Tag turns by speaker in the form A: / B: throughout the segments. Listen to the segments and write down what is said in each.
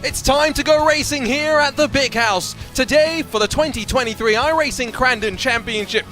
A: It's time to go racing here at the Big House. Today, for the 2023 iRacing Crandon Championship,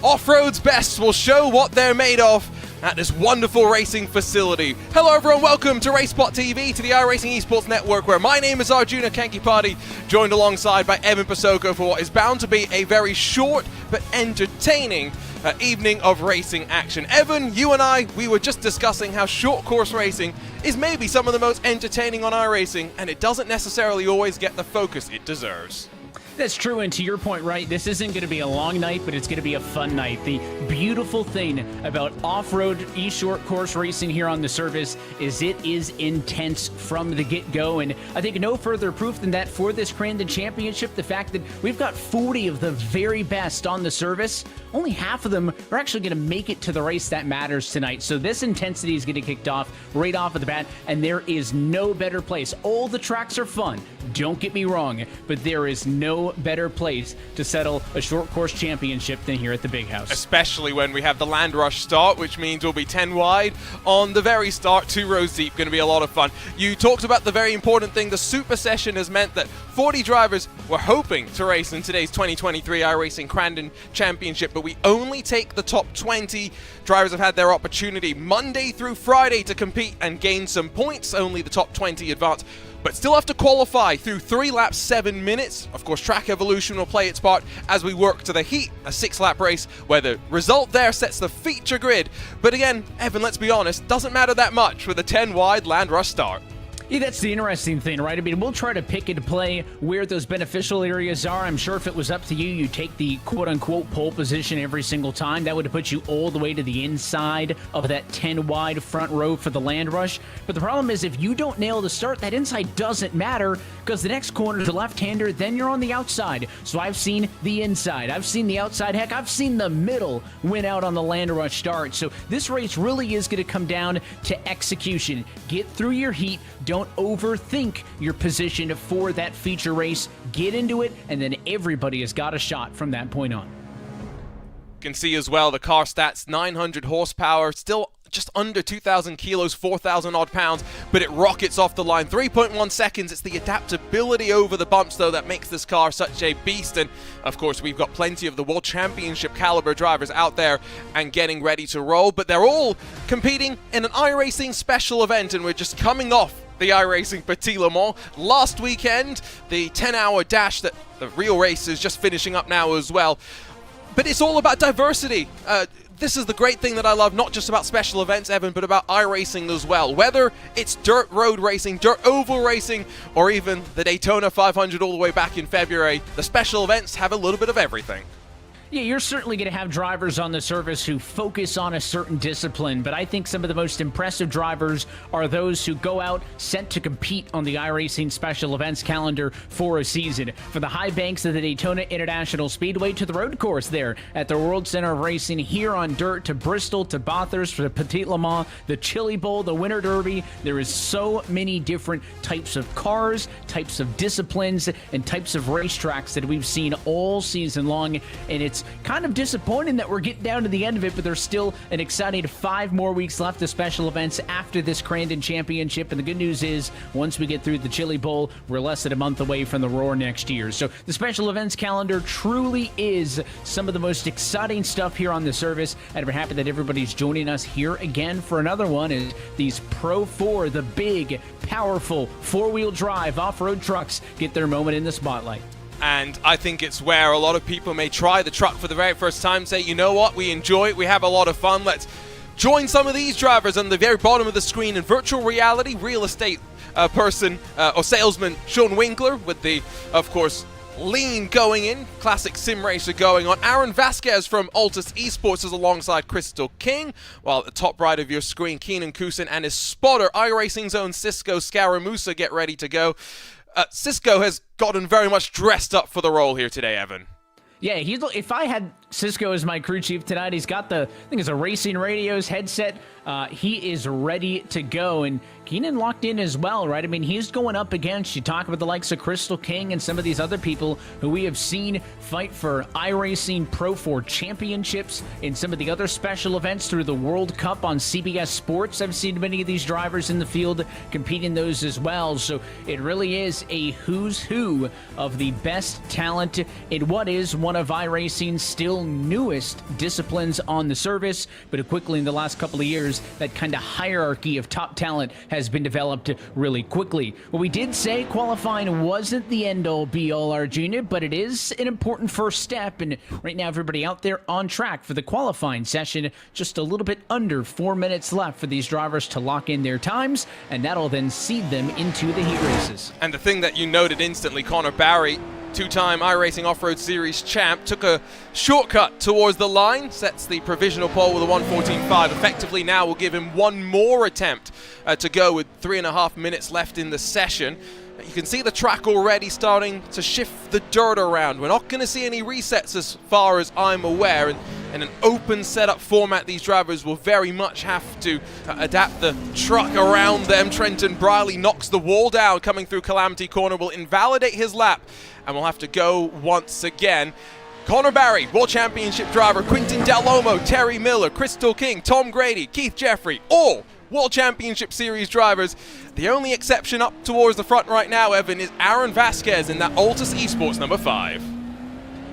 A: Off-Road's best will show what they're made of at this wonderful racing facility. Hello everyone, welcome to RaceSpot TV, to the iRacing Esports Network, where my name is Arjuna Kankipati, joined alongside by Evan Pasoko for what is bound to be a very short but entertaining evening of racing action. Evan, you and I, we were just discussing how short course racing is maybe some of the most entertaining on iRacing, and it doesn't necessarily always get the focus it deserves.
B: That's true, and to your point, right, this isn't going to be a long night, but it's going to be a fun night. The beautiful thing about off-road e-short course racing here on the service is it is intense from the get-go, and I think no further proof than that for this Crandon Championship, the fact that we've got 40 of the very best on the service. Only half of them are actually going to make it to the race that matters tonight, so this intensity is getting kicked off right off of the bat, and there is no better place. All the tracks are fun, don't get me wrong, but there is no better place to settle a short course championship than here at the Big House.
A: Especially when we have the Land Rush start, which means we'll be 10 wide on the very start, 2 rows deep. Going to be a lot of fun. You talked about the very important thing. The Super Session has meant that 40 drivers were hoping to race in today's 2023 iRacing Crandon Championship, but we only take the top 20. Drivers have had their opportunity Monday through Friday to compete and gain some points. Only the top 20 advance, but still have to qualify through 3 laps, 7 minutes. Of course, track evolution will play its part as we work to the heat, a 6-lap race where the result there sets the feature grid. But again, Evan, let's be honest, doesn't matter that much with a 10-wide Land Rush start.
B: Yeah, that's the interesting thing, right? I mean, we'll try to pick and play where those beneficial areas are. I'm sure if it was up to you, you'd take the quote-unquote pole position every single time. That would have put you all the way to the inside of that 10-wide front row for the Land Rush. But the problem is, if you don't nail the start, that inside doesn't matter, because the next corner is a left-hander, then you're on the outside. So I've seen the inside, I've seen the outside, heck, I've seen the middle win out on the Land Rush start. So this race really is going to come down to execution. Get through your heat, don't overthink your position for that feature race. Get into it, and then everybody has got a shot from that point on.
A: You can see as well the car stats, 900 horsepower, still just under 2,000 kilos, 4,000 odd pounds, but it rockets off the line. 3.1 seconds. It's the adaptability over the bumps, though, that makes this car such a beast. And of course, we've got plenty of the World Championship caliber drivers out there and getting ready to roll, but they're all competing in an iRacing special event, and we're just coming off the iRacing Petit Le Mans last weekend, the 10-hour dash that the real race is just finishing up now as well. But it's all about diversity. This is the great thing that I love, not just about special events, Evan, but about iRacing as well. Whether it's dirt road racing, dirt oval racing, or even the Daytona 500 all the way back in February, the special events have a little bit of everything.
B: Yeah, you're certainly going to have drivers on the service who focus on a certain discipline, but I think some of the most impressive drivers are those who go out sent to compete on the iRacing special events calendar for a season. From the high banks of the Daytona International Speedway to the road course there at the World Center of Racing here on dirt, to Bristol, to Bathurst, for the Petit Le Mans, the Chili Bowl, the Winter Derby. There is so many different types of cars, types of disciplines, and types of racetracks that we've seen all season long, and it's kind of disappointing that we're getting down to the end of it, but there's still an exciting 5 more weeks left of special events after this Crandon Championship, and the good news is, once we get through the Chili Bowl, we're less than a month away from the Roar next year. So the special events calendar truly is some of the most exciting stuff here on the service, and we're happy that everybody's joining us here again for another one as these Pro 4, the big, powerful, 4-wheel drive off-road trucks get their moment in the spotlight.
A: And I think it's where a lot of people may try the truck for the very first time, say, you know what, we enjoy it, we have a lot of fun, let's join some of these drivers. On the very bottom of the screen in virtual reality, real estate person or salesman Sean Winkler with the, of course, lean going in, classic sim racer going on. Aaron Vasquez from Altus Esports is alongside Crystal King, while at the top right of your screen, Keenan Kusin and his spotter, iRacing's own Cisco Scaramusa, get ready to go. Cisco has gotten very much dressed up for the role here today, Evan.
B: Yeah, if I had Cisco as my crew chief tonight, he's got I think it's a Racing Radios headset. He is ready to go, and Keenan locked in as well, right? I mean, he's going up against, you talk about the likes of Crystal King and some of these other people who we have seen fight for iRacing Pro 4 championships in some of the other special events through the World Cup on CBS Sports. I've seen many of these drivers in the field compete in those as well, so it really is a who's who of the best talent in what is one of iRacing's still newest disciplines on the service, but quickly in the last couple of years, that kind of hierarchy of top talent has been developed really quickly. Well, we did say qualifying wasn't the end-all be-all, Arjuna, but it is an important first step, and right now everybody out there on track for the qualifying session. Just a little bit under 4 minutes left for these drivers to lock in their times, and that'll then seed them into the heat races.
A: And the thing that you noted instantly, Connor Barry, two-time iRacing Off-Road Series champ, took a shortcut towards the line, sets the provisional pole with a 1:14.5. Effectively now will give him one more attempt to go with 3.5 minutes left in the session. You can see the track already starting to shift the dirt around. We're not going to see any resets as far as I'm aware, and in an open setup format, these drivers will very much have to adapt the truck around them. Trenton Briley knocks the wall down coming through Calamity Corner, will invalidate his lap, and we'll have to go once again. Connor Barry, World Championship driver, Quintin Del Olmo, Terry Miller, Crystal King, Tom Grady, Keith Jeffrey, all World Championship Series drivers. The only exception up towards the front right now, Evan, is Aaron Vasquez in that Altus Esports number 5.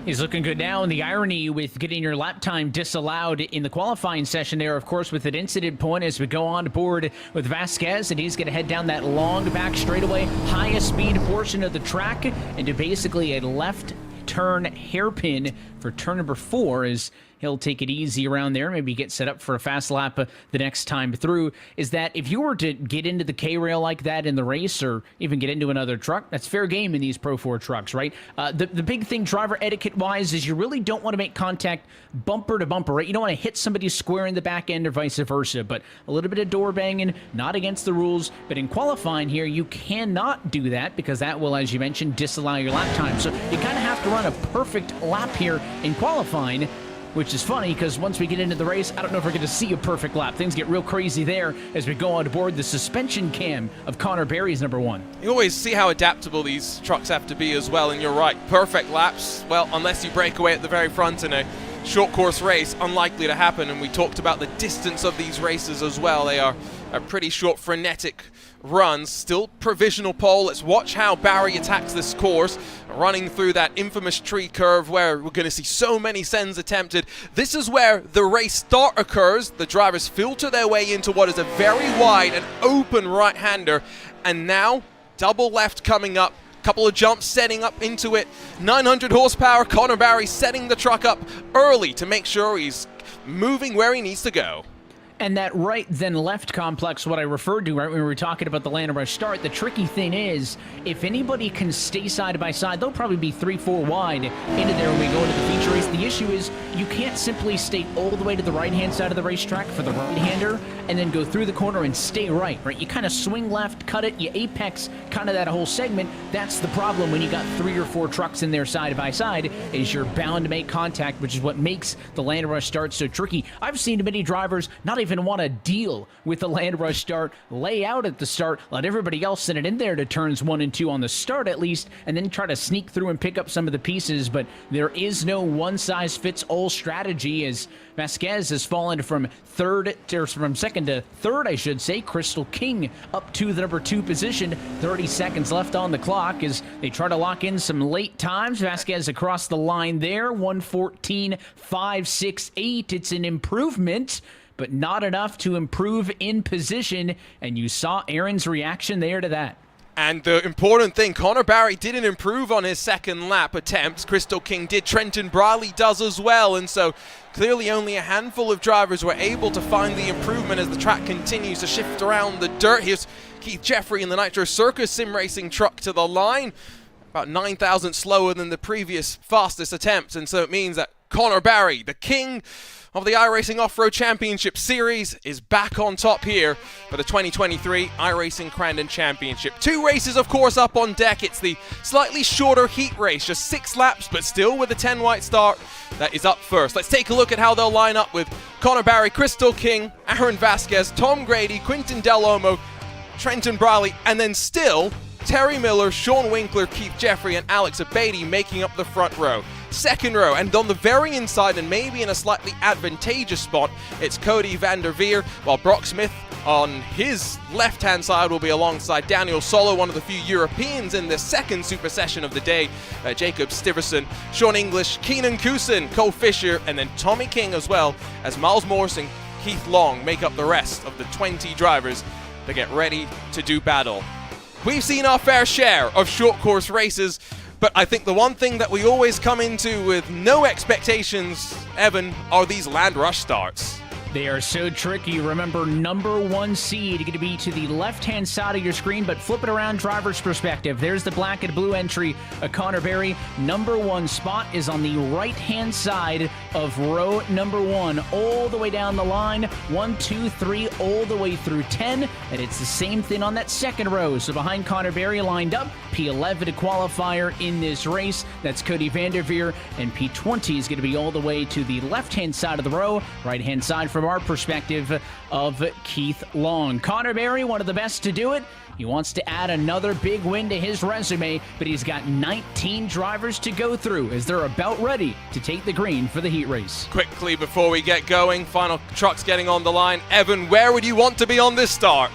B: He's looking good now, and the irony with getting your lap time disallowed in the qualifying session there, of course, with an incident point as we go on board with Vasquez, and he's going to head down that long back straightaway, highest speed portion of the track, into basically a left turn hairpin for turn number 4 as he'll take it easy around there, maybe get set up for a fast lap the next time through. Is that if you were to get into the K-rail like that in the race, or even get into another truck, that's fair game in these Pro 4 trucks, right? The big thing driver etiquette-wise is you really don't want to make contact bumper to bumper, right? You don't want to hit somebody square in the back end or vice versa, but a little bit of door banging, not against the rules. But in qualifying here, you cannot do that because that will, as you mentioned, disallow your lap time. So you kind of have to run a perfect lap here in qualifying, which is funny because once we get into the race, I don't know if we're going to see a perfect lap. Things get real crazy there as we go on board the suspension cam of Connor Barry's number 1.
A: You always see how adaptable these trucks have to be as well, and you're right, perfect laps, well, unless you break away at the very front in a short course race, unlikely to happen. And we talked about the distance of these races as well. They are a pretty short, frenetic runs. Still provisional pole. Let's watch how Barry attacks this course, running through that infamous tree curve where we're going to see so many sends attempted. This is where the race start occurs. The drivers filter their way into what is a very wide and open right-hander, and now double left coming up. Couple of jumps setting up into it. 900 horsepower. Connor Barry setting the truck up early to make sure he's moving where he needs to go.
B: And that right then left complex, what I referred to right when we were talking about the land rush start, the tricky thing is, if anybody can stay side by side, they'll probably be 3-4 wide into there when we go into the feature race. The issue is you can't simply stay all the way to the right-hand side of the racetrack for the right-hander and then go through the corner and stay right? You kind of swing left, cut it, you apex kind of that whole segment. That's the problem when you got 3 or 4 trucks in there side by side, is you're bound to make contact, which is what makes the land rush start so tricky. I've seen many drivers not even want to deal with the land rush start, lay out at the start, let everybody else send it in there to turns 1 and 2 on the start at least, and then try to sneak through and pick up some of the pieces. But there is no one-size-fits-all strategy, as Vasquez has fallen from second to third, I should say. Crystal King up to the number 2 position. 30 seconds left on the clock as they try to lock in some late times. Vasquez across the line there, 1:14.568. It's an improvement, but not enough to improve in position, and you saw Aaron's reaction there to that.
A: And the important thing, Connor Barry didn't improve on his second lap attempts. Crystal King did. Trenton Briley does as well. And so clearly only a handful of drivers were able to find the improvement as the track continues to shift around the dirt. Here's Keith Jeffrey in the Nitro Circus sim racing truck to the line. About 9,000 slower than the previous fastest attempts. And so it means that Connor Barry, the king of the iRacing Off-Road Championship Series is back on top here for the 2023 iRacing Crandon Championship. 2 races, of course, up on deck. It's the slightly shorter heat race, just 6 laps, but still with a 10 white start that is up first. Let's take a look at how they'll line up with Connor Barry, Crystal King, Aaron Vasquez, Tom Grady, Quinton Del Olmo, Trenton Briley, and then still Terry Miller, Sean Winkler, Keith Jeffrey, and Alex Abady making up the front row. Second row, and on the very inside, and maybe in a slightly advantageous spot, it's Cody van der Veer, while Brock Smith on his left-hand side will be alongside Daniel Solo, one of the few Europeans in the second super session of the day, Jacob Stiverson, Sean English, Keenan Kusin, Cole Fisher, and then Tommy King as well, as Miles Morse and Keith Long make up the rest of the 20 drivers that get ready to do battle. We've seen our fair share of short course races, but I think the one thing that we always come into with no expectations, Evan, are these land rush starts.
B: They are so tricky. Remember, number 1 seed going to be to the left-hand side of your screen, but flip it around driver's perspective. There's the black and blue entry, Connor Barry. Number 1 spot is on the right-hand side of row number 1, all the way down the line. 1, 2, 3, all the way through 10, and it's the same thing on that second row. So behind Connor Barry lined up, P11 qualifier in this race. That's Cody van der Veer, and P20 is going to be all the way to the left-hand side of the row, right-hand side from our perspective of Keith Long. Connor Barry, one of the best to do it. He wants to add another big win to his resume, but he's got 19 drivers to go through as they're about ready to take the green for the heat race.
A: Quickly before we get going, final trucks getting on the line. Evan, where would you want to be on this start?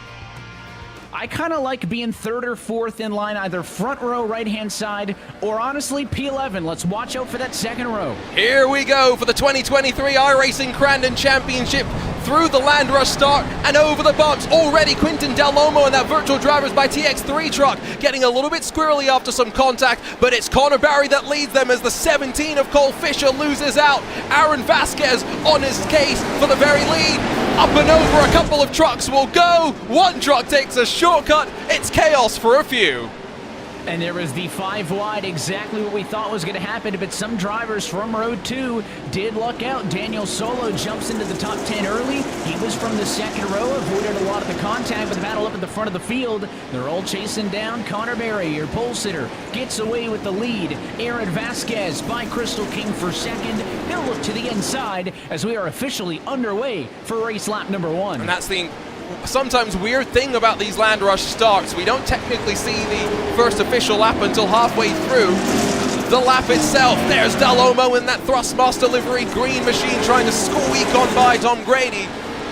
B: I kind of like being 3rd or 4th in line, either front row, right-hand side, or honestly, P11. Let's watch out for that second row.
A: Here we go for the 2023 iRacing Crandon Championship. Through the land rush start and over the bumps. Already Quinton Del Olmo and that Virtual Drivers by TX3 truck getting a little bit squirrely after some contact, but it's Connor Barry that leads them as the 17 of Cole Fisher loses out. Aaron Vasquez on his case for the very lead. Up and over a couple of trucks will go. One truck takes a shortcut. It's chaos for a few.
B: And there was the 5 wide, exactly what we thought was going to happen, but some drivers from row 2 did luck out. Daniel Solo jumps into the top 10 early. He was from the second row, avoided a lot of the contact, but the battle up at the front of the field. They're all chasing down Connor Barry, your pole sitter, gets away with the lead. Aaron Vasquez by Crystal King for second. He'll look to the inside as we are officially underway for race lap number 1.
A: And that's the sometimes weird thing about these land rush starts. We don't technically see the first official lap until halfway through the lap itself. There's Del Olmo in that Thrustmaster livery green machine trying to squeak on by Tom Grady.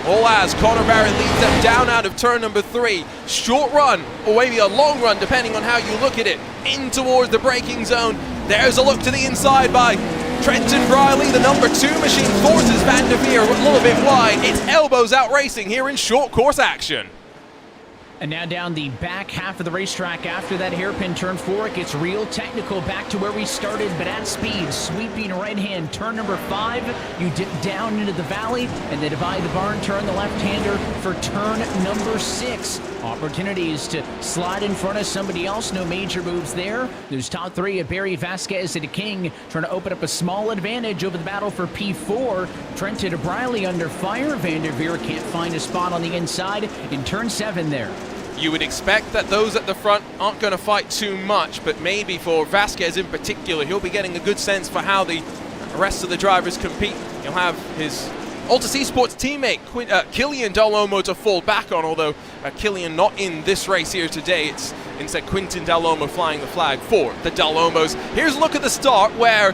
A: All as Connor Barry leads them down out of turn number 3. Short run, or maybe a long run depending on how you look at it, in towards the braking zone. There's a look to the inside by Trenton Briley. The number 2 machine forces Van der Veer a little bit wide. It's elbows out racing here in short course action.
B: And now down the back half of the racetrack after that hairpin turn 4, it gets real technical back to where we started, but at speed. Sweeping right hand, turn number 5, you dip down into the valley, and they divide the barn turn, the left-hander for turn number 6. Opportunities to slide in front of somebody else, no major moves there. Those top 3 of Barry, Vasquez, and King trying to open up a small advantage over the battle for P4. Trenton Briley under fire. Van der Veer can't find a spot on the inside in turn 7 there.
A: You would expect that those at the front aren't going to fight too much, but maybe for Vasquez in particular, he'll be getting a good sense for how the rest of the drivers compete. He'll have his Altus Esports teammate, Killian Del Olmo, to fall back on, although Killian not in this race here today. It's instead Quinton Del Olmo flying the flag for the Del Olmos. Here's a look at the start where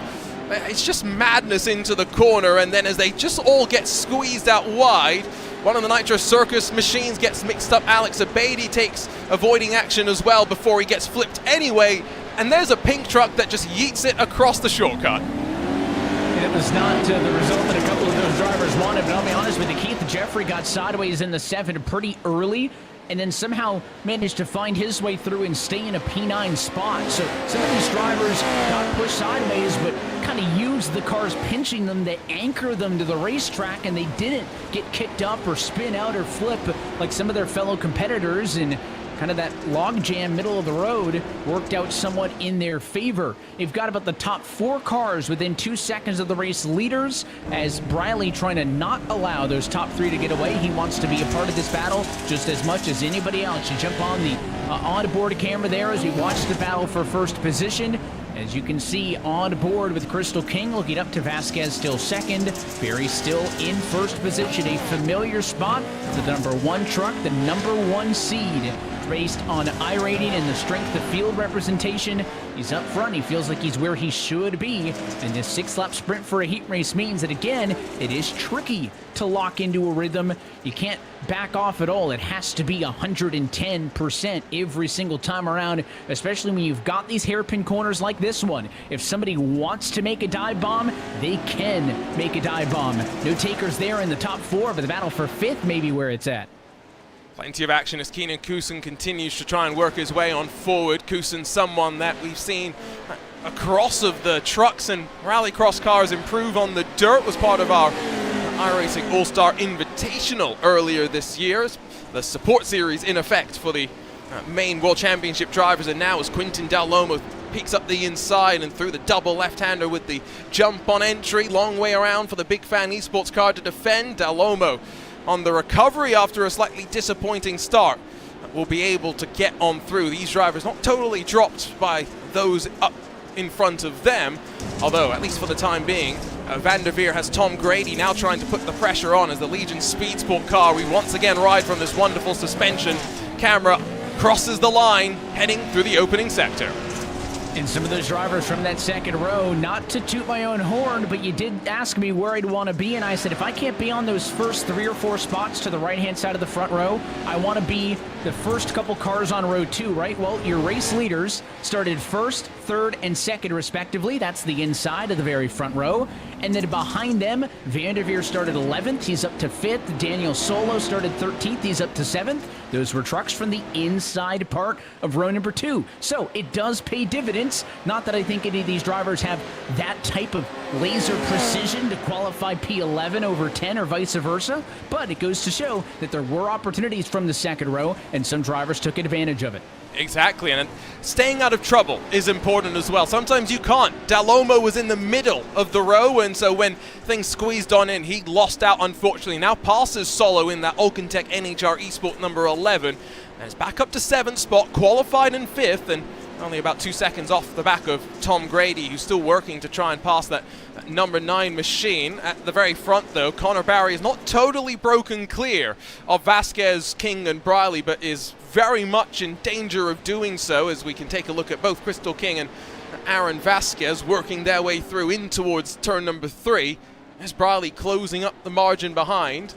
A: it's just madness into the corner, and then as they just all get squeezed out wide, one of the Nitro Circus machines gets mixed up. Alex Abady takes avoiding action as well before he gets flipped anyway. And there's a pink truck that just yeets it across the shortcut.
B: It was not the result that a couple of those drivers wanted, but I'll be honest with you, Keith Jeffrey got sideways in the 7 pretty early, and then somehow managed to find his way through and stay in a P9 spot. So some of these drivers got pushed sideways, but kind of used the cars pinching them to anchor them to the racetrack, and they didn't get kicked up or spin out or flip like some of their fellow competitors. And kind of that logjam middle of the road worked out somewhat in their favor. They've got about the top 4 cars within 2 seconds of the race leaders, as Briley trying to not allow those top 3 to get away. He wants to be a part of this battle just as much as anybody else. You jump on the onboard camera there as we watch the battle for first position. As you can see on board with Crystal King looking up to Vasquez still second. Barry still in first position, a familiar spot to the number 1 truck, the number 1 seed. Based on iRating and the strength of field representation, he's up front. He feels like he's where he should be. And this 6-lap sprint for a heat race means that, again, it is tricky to lock into a rhythm. You can't back off at all. It has to be 110% every single time around, especially when you've got these hairpin corners like this one. If somebody wants to make a dive bomb, they can make a dive bomb. No takers there in the top 4, but the battle for 5th may be where it's at.
A: Plenty of action as Keenan Kusin continues to try and work his way on forward. Kusin, someone that we've seen across of the trucks and rallycross cars improve on the dirt, was part of our iRacing All-Star Invitational earlier this year. The support series in effect for the main World Championship drivers, and now as Quintin Dallomo peeks up the inside and through the double left-hander with the jump on entry, long way around for the Big Fan Esports car to defend. Dallomo on the recovery after a slightly disappointing start will be able to get on through. These drivers not totally dropped by those up in front of them, although at least for the time being, Van der Veer has Tom Grady now trying to put the pressure on as the Legion Speed Sport car, we once again ride from this wonderful suspension camera, crosses the line heading through the opening sector.
B: And some of those drivers from that second row, not to toot my own horn, but you did ask me where I'd want to be, and I said if I can't be on those first 3 or 4 spots to the right-hand side of the front row, I want to be the first couple cars on row 2, right? Well, your race leaders started first, third, and second respectively. That's the inside of the very front row. And then behind them, Van der Veer started 11th. He's up to 5th. Daniel Solo started 13th. He's up to 7th. Those were trucks from the inside part of row number 2. So it does pay dividends. Not that I think any of these drivers have that type of laser precision to qualify P11 over 10 or vice versa, but it goes to show that there were opportunities from the second row, and some drivers took advantage of it.
A: Exactly, and staying out of trouble is important as well. Sometimes you can't. Dallomo was in the middle of the row, and so when things squeezed on in, he lost out, unfortunately. Now passes Solo in that Alcantech NHR Esport number 11, and is back up to 7th spot, qualified in 5th, and only about 2 seconds off the back of Tom Grady, who's still working to try and pass that number 9 machine. At the very front, though, Connor Barry is not totally broken clear of Vasquez, King, and Briley, but is very much in danger of doing so, as we can take a look at both Crystal King and Aaron Vasquez working their way through in towards turn number 3, as Briley closing up the margin behind.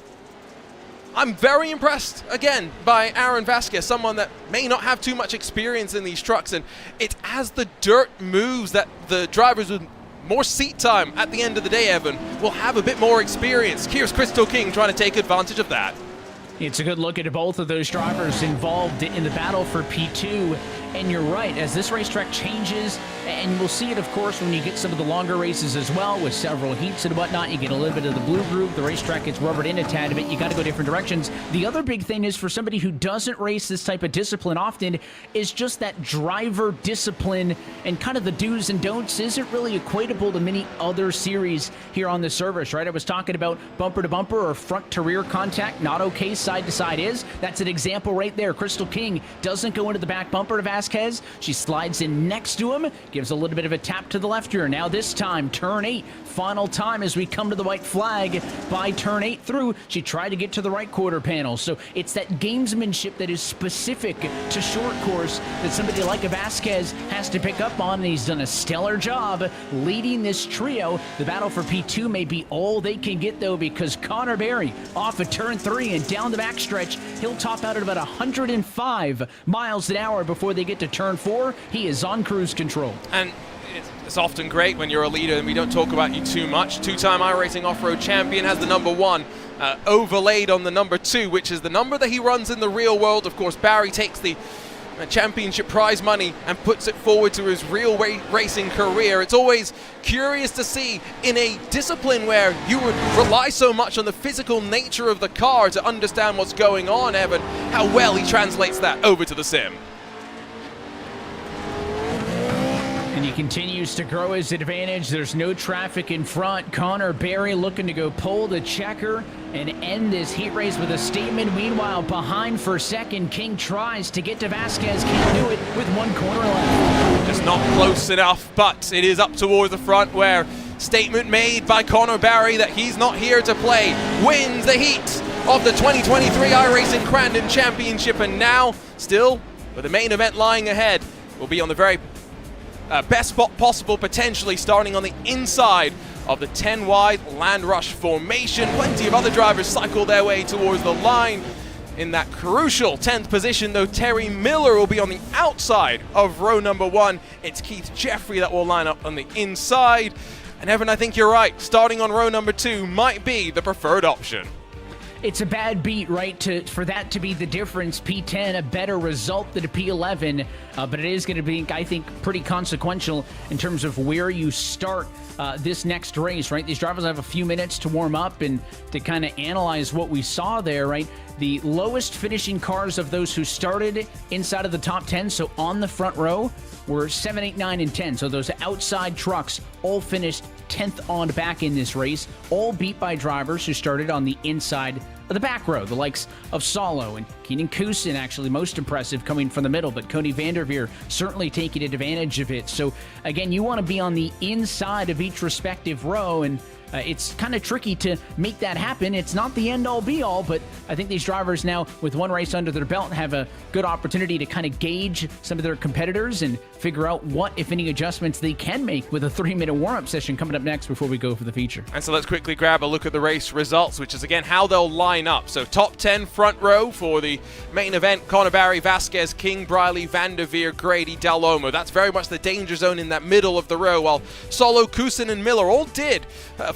A: I'm very impressed, again, by Aaron Vasquez, someone that may not have too much experience in these trucks, and it's as the dirt moves that the drivers with more seat time at the end of the day, Evan, will have a bit more experience. Here's Crystal King trying to take advantage of that.
B: It's a good look at both of those drivers involved in the battle for P2. And you're right, as this racetrack changes, and we'll see it, of course, when you get some of the longer races as well, with several heats and whatnot, you get a little bit of the blue group, the racetrack gets rubbered in a tad bit, you got to go different directions. The other big thing is, for somebody who doesn't race this type of discipline often, is just that driver discipline and kind of the do's and don'ts isn't really equatable to many other series here on the service, right? I was talking about bumper to bumper or front to rear contact, not okay, side to side is. That's an example right there. Crystal King doesn't go into the back bumper to Vasquez. She slides in next to him, gives a little bit of a tap to the left here. Now this time, turn 8, final time as we come to the white flag. By turn 8 through, she tried to get to the right quarter panel. So it's that gamesmanship that is specific to short course that somebody like a Vasquez has to pick up on, and he's done a stellar job leading this trio. The battle for P2 may be all they can get, though, because Connor Barry off of turn 3 and down the backstretch, he'll top out at about 105 miles an hour before they get to turn 4. He is on cruise control.
A: And it's often great when you're a leader and we don't talk about you too much. 2-time iRacing off-road champion, has the number 1 overlaid on the number 2, which is the number that he runs in the real world. Of course, Barry takes the championship prize money and puts it forward to his real racing career. It's always curious to see in a discipline where you would rely so much on the physical nature of the car to understand what's going on, Evan, how well he translates that over to the sim.
B: And he continues to grow his advantage. There's no traffic in front. Connor Barry looking to go pull the checker and end this heat race with a statement. Meanwhile, behind for second, King tries to get to Vasquez. Can't do it with 1 corner left.
A: Just not close enough, but it is up towards the front where statement made by Connor Barry that he's not here to play. Wins the heat of the 2023 iRacing Crandon Championship, and now, still, with the main event lying ahead, will be on the very best spot possible, potentially starting on the inside of the 10 wide land rush formation. Plenty of other drivers cycle their way towards the line. In that crucial 10th position, though, Terry Miller will be on the outside of row number 1. It's Keith Jeffrey that will line up on the inside. And Evan, I think you're right. Starting on row number 2 might be the preferred option.
B: It's a bad beat, right, for that to be the difference. P10, a better result than a P11, but it is going to be, I think, pretty consequential in terms of where you start this next race, right? These drivers have a few minutes to warm up and to kind of analyze what we saw there, right? The lowest finishing cars of those who started inside of the top 10, so on the front row, were 7, 8, 9, and 10. So those outside trucks all finished 10th on back in this race, all beat by drivers who started on the inside of the back row, the likes of Salo and Keenan Kusin, actually most impressive coming from the middle, but Cody Vanderveer certainly taking advantage of it. So again, you want to be on the inside of each respective row, and it's kind of tricky to make that happen. It's not the end-all be-all, but I think these drivers now, with one race under their belt, have a good opportunity to kind of gauge some of their competitors and figure out what, if any, adjustments they can make with a 3-minute warm-up session coming up next before we go for the feature.
A: And so let's quickly grab a look at the race results, which is, again, how they'll line up. So top 10 front row for the main event: Connor Barry, Vasquez, King, Briley, Vanderveer, Grady, Dalomo. That's very much the danger zone in that middle of the row, while Solo, Kusin, and Miller all did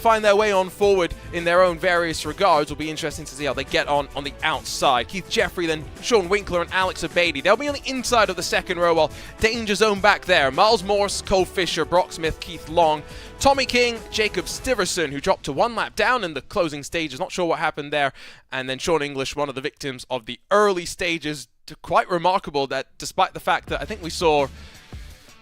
A: find their way on forward in their own various regards. Will be interesting to see how they get on the outside. Keith Jeffrey, then Sean Winkler and Alex Abady. They'll be on the inside of the second row, while danger zone back there: Miles Morse, Cole Fisher, Brock Smith, Keith Long, Tommy King, Jacob Stiverson, who dropped to 1 lap down in the closing stages. Not sure what happened there. And then Sean English, one of the victims of the early stages. Quite remarkable that despite the fact that I think we saw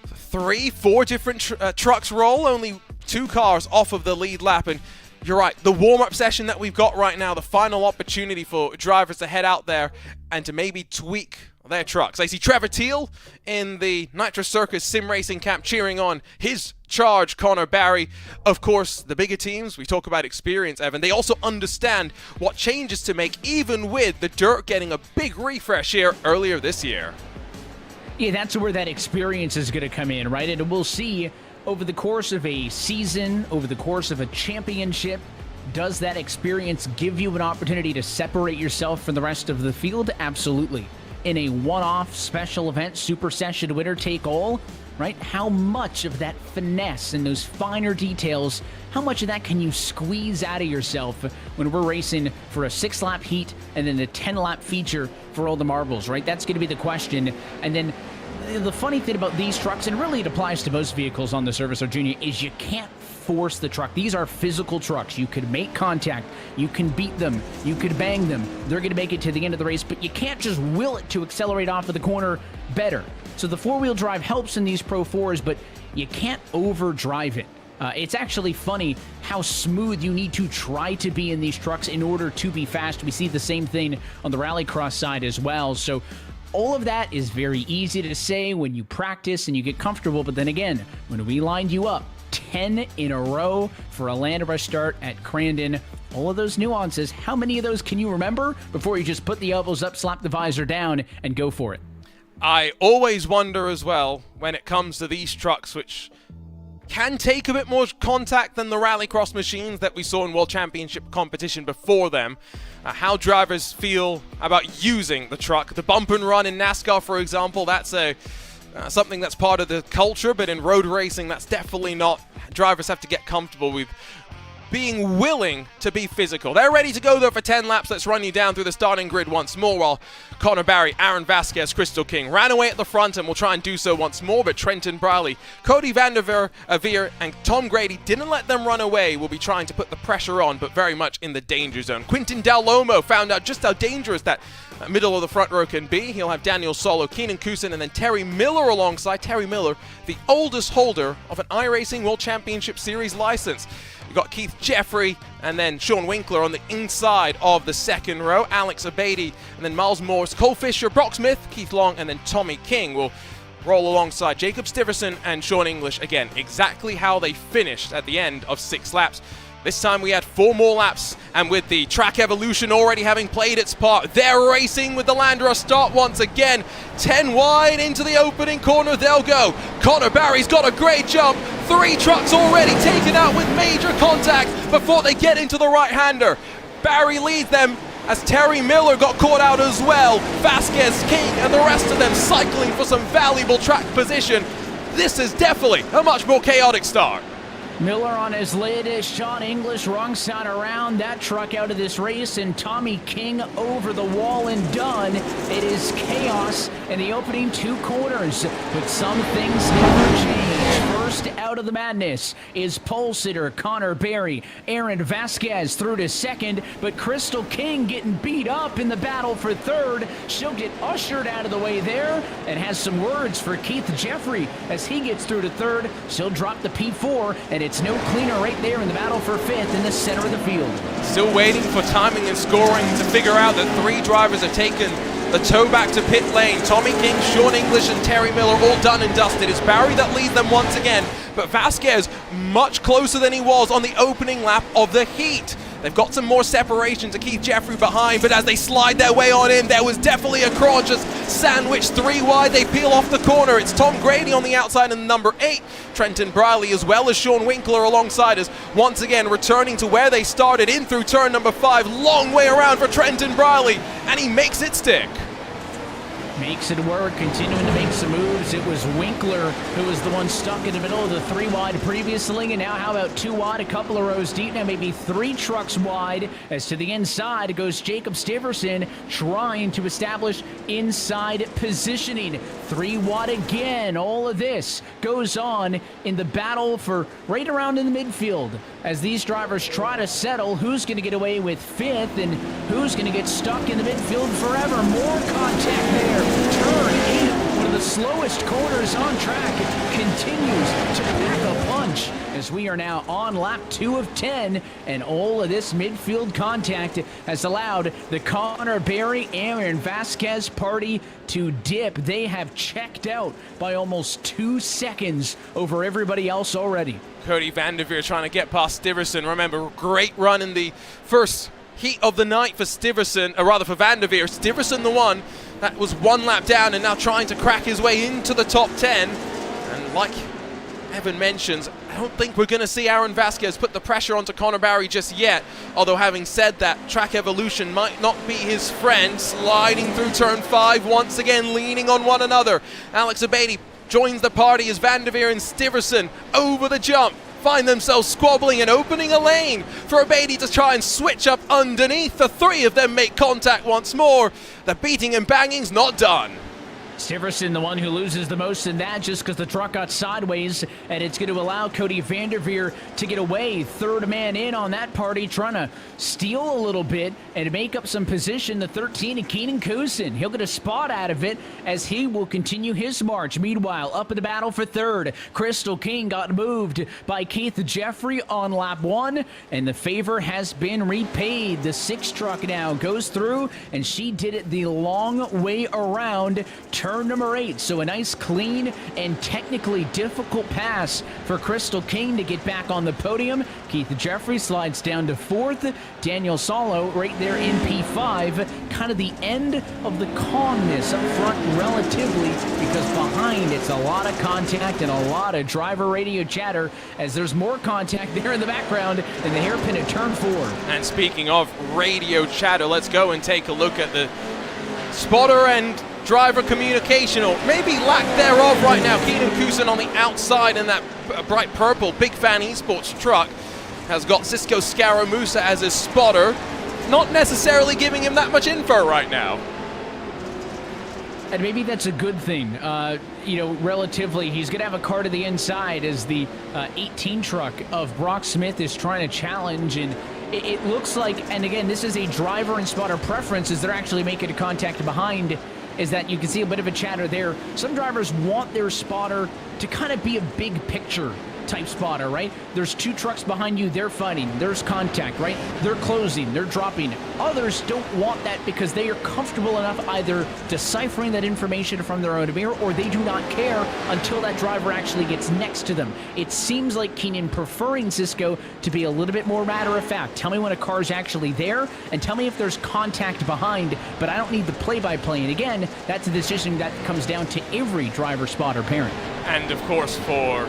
A: 3, 4 different trucks roll, only 2 cars off of the lead lap. And you're right, the warm-up session that we've got right now, the final opportunity for drivers to head out there and to maybe tweak their trucks. I see Trevor Teal in the Nitro Circus sim racing camp cheering on his charge, Connor Barry. Of course, the bigger teams, we talk about experience, Evan, they also understand what changes to make, even with the dirt getting a big refresh here earlier this year.
B: Yeah, that's where that experience is going to come in, right? And we'll see over the course of a season, over the course of a championship, does that experience give you an opportunity to separate yourself from the rest of the field? Absolutely. In a one-off special event, super session, winner take all, right? How much of that finesse and those finer details, how much of that can you squeeze out of yourself when we're racing for a 6-lap heat and then a 10-lap feature for all the marbles, right? That's going to be the question. And then the funny thing about these trucks, and really it applies to most vehicles on the Service Junior, is you can't force the truck. These are physical trucks. You could make contact, you can beat them, you could bang them. They're going to make it to the end of the race, but you can't just will it to accelerate off of the corner better. So the 4-wheel drive helps in these Pro 4s, but you can't overdrive it. It's actually funny how smooth you need to try to be in these trucks in order to be fast. We see the same thing on the rallycross side as well. So all of that is very easy to say when you practice and you get comfortable, but then again, when we lined you up 10 in a row for a land rush start at Crandon, all of those nuances, how many of those can you remember before you just put the elbows up, slap the visor down, and go for it?
A: I always wonder as well, when it comes to these trucks, which can take a bit more contact than the rallycross machines that we saw in World Championship competition before them, how drivers feel about using the truck. The bump and run in NASCAR, for example, that's something that's part of the culture, but in road racing, that's definitely not. Drivers have to get comfortable with being willing to be physical. They're ready to go there for 10 laps. Let's run you down through the starting grid once more while Connor Barry, Aaron Vasquez, Crystal King ran away at the front, and will try and do so once more, but Trenton Briley, Cody Vanderveer, and Tom Grady didn't let them run away. Will be trying to put the pressure on, but very much in the danger zone. Quintin Del Lomo found out just how dangerous that middle of the front row can be. He'll have Daniel Solo, Keenan Kusin, and then Terry Miller alongside. Terry Miller, the oldest holder of an iRacing World Championship Series license. You've got Keith Jeffrey and then Sean Winkler on the inside of the second row. Alex Abady and then Miles Morse, Cole Fisher, Brock Smith, Keith Long, and then Tommy King will roll alongside Jacob Stiverson and Sean English. Again, exactly how they finished at the end of 6 laps. This time we had 4 more laps, and with the track evolution already having played its part, they're racing with the Landra start once again. 10 wide into the opening corner, they'll go. Connor Barry's got a great jump. 3 trucks already taken out with major contact before they get into the right-hander. Barry leads them as Terry Miller got caught out as well. Vasquez, King, and the rest of them cycling for some valuable track position. This is definitely a much more chaotic start.
B: Miller on his lid, Sean English wrong side around that truck out of this race, and Tommy King over the wall and done. It is chaos in the opening 2 corners, but some things never change. First out of the madness is pole sitter Connor Barry. Aaron Vasquez through to second, but Crystal King getting beat up in the battle for third. She'll get ushered out of the way there and has some words for Keith Jeffrey as he gets through to third. She'll drop the P4, and it's no cleaner right there in the battle for fifth in the center of the field.
A: Still waiting for timing and scoring to figure out that 3 drivers have taken the tow back to pit lane. Tommy King, Sean English, and Terry Miller all done and dusted. It's Barry that leads them once again, but Vasquez much closer than he was on the opening lap of the heat. They've got some more separation to Keith Jeffrey behind, but as they slide their way on in, there was definitely a crawl just sandwiched 3 wide. They peel off the corner. It's Tom Grady on the outside and number 8. Trenton Briley as well as Sean Winkler alongside us. Once again, returning to where they started in through turn number 5. Long way around for Trenton Briley, and he makes it stick.
B: Makes it work, continuing to make some moves. It was Winkler who was the one stuck in the middle of the 3 wide previously, and now how about 2 wide, a couple of rows deep, now maybe 3 trucks wide. As to the inside goes Jacob Stiverson trying to establish inside positioning. 3 wide again. All of this goes on in the battle for right around in the midfield as these drivers try to settle who's going to get away with 5th and who's going to get stuck in the midfield forever. More contact there. Turn 8, one of the slowest corners on track, continues to pack a punch as we are now on lap 2 of 10, and all of this midfield contact has allowed the Connor Barry, Aaron Vasquez party to dip. They have checked out by almost 2 seconds over everybody else already.
A: Cody Vanderveer trying to get past Stiverson. Remember, great run in the first heat of the night for Stiverson, or rather for Vanderveer. Stiverson the one that was 1 lap down and now trying to crack his way into the top 10. And like Evan mentions, I don't think we're going to see Aaron Vasquez put the pressure onto Connor Barry just yet. Although having said that, track evolution might not be his friend. Sliding through turn 5 once again, leaning on one another. Alex Abady joins the party as Vanderveer and Stiverson over the jump find themselves squabbling and opening a lane for Abady to try and switch up underneath. The 3 of them make contact once more. The beating and banging's not done.
B: Stiverson, the one who loses the most in that just because the truck got sideways, and it's going to allow Cody Vanderveer to get away. 3rd man in on that party, trying to steal a little bit and make up some position. The 13 and Keenan Kusin, he'll get a spot out of it as he will continue his march. Meanwhile, up in the battle for 3rd, Crystal King got moved by Keith Jeffrey on lap 1, and the favor has been repaid. The 6 truck now goes through, and she did it the long way around turn number 8. So a nice, clean, and technically difficult pass for Crystal King to get back on the podium. Keith Jeffrey slides down to 4th. Daniel Solo right there in P5. Kind of the end of the calmness up front relatively, because behind it's a lot of contact and a lot of driver radio chatter as there's more contact there in the background in the hairpin at turn 4.
A: And speaking of radio chatter, let's go and take a look at the spotter and driver communication, or maybe lack thereof right now. Keenan Kusin on the outside in that bright purple Big Fan Esports truck. has got Cisco Scaramusa as his spotter. Not necessarily giving him that much info right now.
B: And maybe that's a good thing. You know, relatively, he's going to have a car to the inside as the 18 truck of Brock Smith is trying to challenge. And it looks like, and again, this is a driver and spotter preference, as they're actually making a contact behind, is that you can see a bit of a chatter there. Some drivers want their spotter to kind of be a big picture type spotter, right? There's two trucks behind you, they're fighting, there's contact, right? They're closing, they're dropping. Others don't want that because they are comfortable enough either deciphering that information from their own mirror, or they do not care until that driver actually gets next to them. It seems like Keenan preferring Cisco to be a little bit more matter of fact. Tell me when a car's actually there, and tell me if there's contact behind, but I don't need the play-by-play. And again, that's a decision that comes down to every driver-spotter parent.
A: And of course for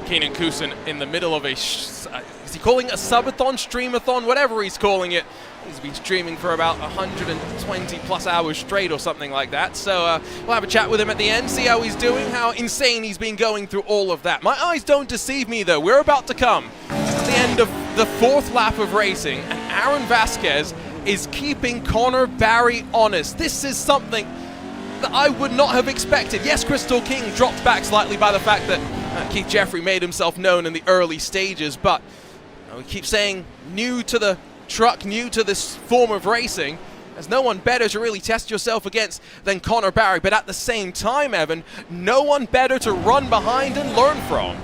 A: Keenan Kusin in the middle of a, is he calling it a subathon, streamathon, whatever he's calling it. He's been streaming for about 120 plus hours straight or something like that. So we'll have a chat with him at the end, see how he's doing, how insane he's been going through all of that. My eyes don't deceive me though. We're about to come at the end of the 4th lap of racing, and Aaron Vasquez is keeping Connor Barry honest. This is something that I would not have expected. Yes, Crystal King dropped back slightly by the fact that Keith Jeffrey made himself known in the early stages, but we keep saying new to the truck, new to this form of racing. There's no one better to really test yourself against than Connor Barry, but at the same time, Evan, no one better to run behind and learn from.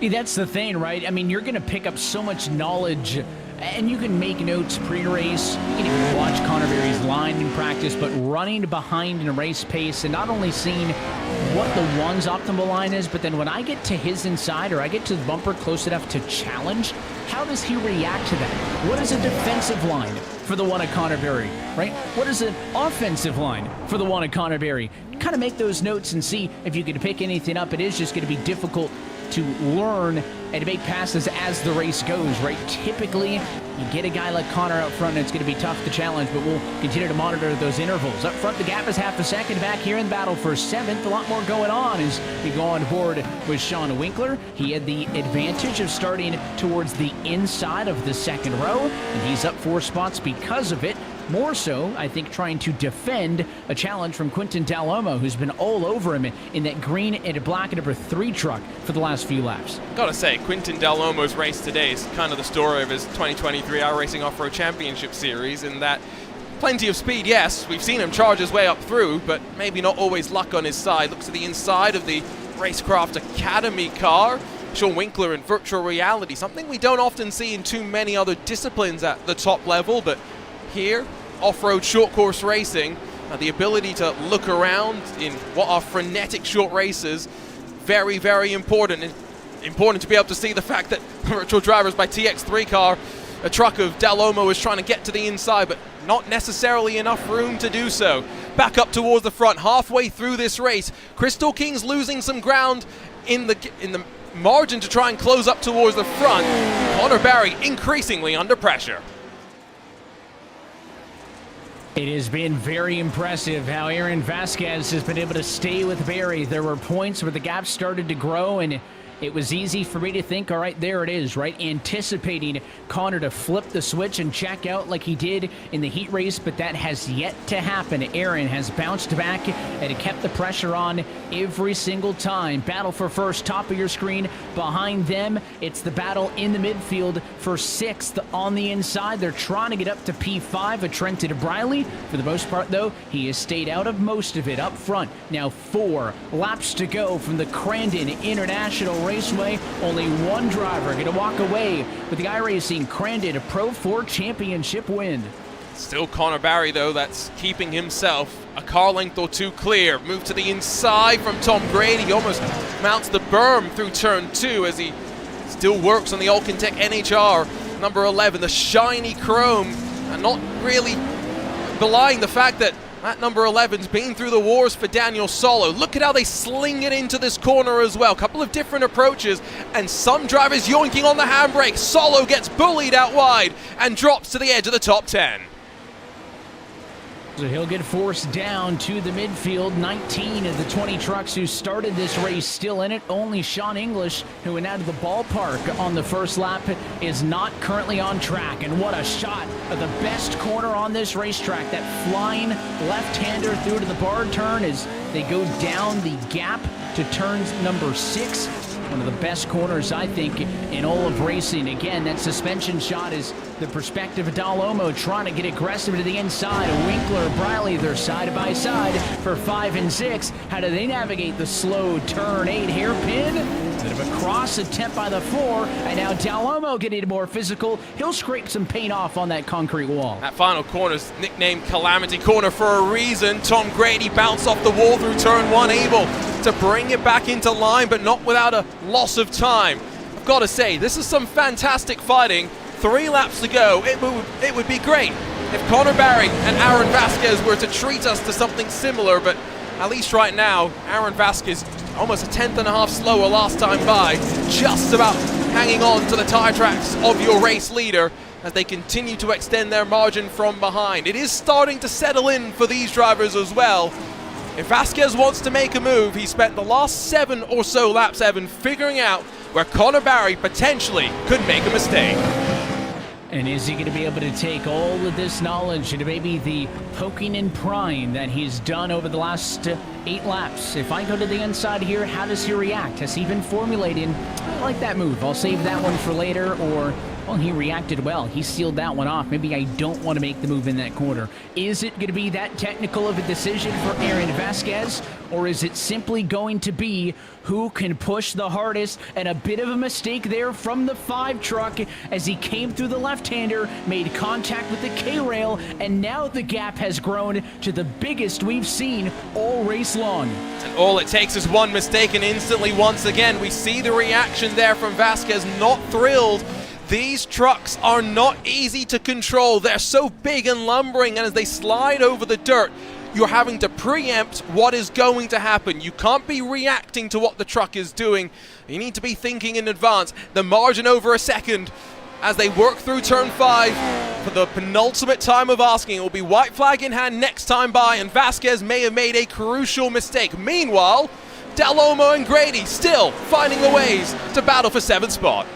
B: Yeah, that's the thing, right? I mean, you're going to pick up so much knowledge, and you can make notes pre-race. You can even watch Connor Barry's line in practice, but running behind in a race pace and not only seeing what the one's optimal line is, but then when I get to his inside or I get to the bumper close enough to challenge, how does he react to that? What is a defensive line for the one at Connor Barry, right? What is an offensive line for the one at Connor Barry? Kind of make those notes and see if you can pick anything up. It is just going to be difficult to learn and to make passes as the race goes, right? Typically, you get a guy like Connor out front, and it's going to be tough to challenge, but we'll continue to monitor those intervals. Up front, the gap is half a second. Back here in the battle for 7th, a lot more going on as we go on board with Sean Winkler. He had the advantage of starting towards the inside of the 2nd row, and he's up 4 spots because of it. More so, I think, trying to defend a challenge from Quinton Dalomo, who's been all over him in that green and black number 3 truck for the last few laps.
A: Gotta say, Quinton Dalomo's race today is kind of the story of his 2023 iRacing Off-Road Championship Series, in that plenty of speed, yes, we've seen him charge his way up through, but maybe not always luck on his side. Looks at the inside of the Racecraft Academy car. Sean Winkler in virtual reality, something we don't often see in too many other disciplines at the top level, but here, off-road short course racing, the ability to look around in what are frenetic short races, very, very important. And important to be able to see the fact that virtual drivers by TX3 car, a truck of Dalomo, is trying to get to the inside, but not necessarily enough room to do so. Back up towards the front, halfway through this race, Crystal King's losing some ground in the margin to try and close up towards the front. Connor Barry increasingly under pressure.
B: It has been very impressive how Aaron Vasquez has been able to stay with Barry. There were points where the gap started to grow, and it was easy for me to think, all right, there it is, right? Anticipating Connor to flip the switch and check out like he did in the heat race, but that has yet to happen. Aaron has bounced back and kept the pressure on every single time. Battle for first, top of your screen. Behind them, it's the battle in the midfield for 6th on the inside. They're trying to get up to P5, a Trenton Briley. For the most part, though, he has stayed out of most of it up front. Now 4 laps to go from the Crandon International Raceway. Only one driver going to walk away with the iRacing Crandon Pro 4 Championship win.
A: Still Connor Barry, though, that's keeping himself a car length or 2 clear. Move to the inside from Tom Grady. He almost mounts the berm through turn 2 as he still works on the Alcantech NHR. Number 11, the shiny chrome, and not really belying the fact that number 11's been through the wars for Daniel Solo. Look at how they sling it into this corner as well. Couple of different approaches, and some drivers yoinking on the handbrake. Solo gets bullied out wide and drops to the edge of the top 10.
B: So he'll get forced down to the midfield. 19 of the 20 trucks who started this race still in it. Only Sean English, who went out of the ballpark on the first lap, is not currently on track. And what a shot of the best corner on this racetrack. That flying left-hander through to the bar turn as they go down the gap to turn number 6. One of the best corners, I think, in all of racing. Again, that suspension shot is the perspective of Dalomo trying to get aggressive to the inside. Winkler, Briley, they're side by side for 5 and 6. How do they navigate the slow turn 8 hairpin? Bit of a cross attempt by the 4, and now Dalomo getting more physical. He'll scrape some paint off on that concrete wall.
A: That final corner's nicknamed Calamity Corner for a reason. Tom Grady bounced off the wall through turn 1, able to bring it back into line, but not without a loss of time. I've got to say, this is some fantastic fighting. 3 laps to go. It would be great if Connor Barry and Aaron Vasquez were to treat us to something similar, but at least right now, Aaron Vasquez almost a 10th slower last time by, just about hanging on to the tire tracks of your race leader as they continue to extend their margin from behind. It is starting to settle in for these drivers as well. If Vasquez wants to make a move, he spent the last 7 or so laps, Evan, figuring out where Connor Barry potentially could make a mistake.
B: And is he going to be able to take all of this knowledge and maybe the poking and prying that he's done over the last 8 laps? If I go to the inside here, how does he react? Has he been formulating, I like that move, I'll save that one for later, or, well, he reacted well. He sealed that one off. Maybe I don't want to make the move in that corner. Is it going to be that technical of a decision for Aaron Vasquez, or is it simply going to be who can push the hardest? And a bit of a mistake there from the 5 truck as he came through the left-hander, made contact with the K-rail, and now the gap has grown to the biggest we've seen all race long.
A: And all it takes is one mistake, and instantly, once again, we see the reaction there from Vasquez, not thrilled. These trucks are not easy to control. They're so big and lumbering, and as they slide over the dirt, you're having to preempt what is going to happen. You can't be reacting to what the truck is doing. You need to be thinking in advance. The margin over a second as they work through turn 5 for the penultimate time of asking. It will be white flag in hand next time by, and Vasquez may have made a crucial mistake. Meanwhile, Dalomo and Grady still finding the ways to battle for 7th spot.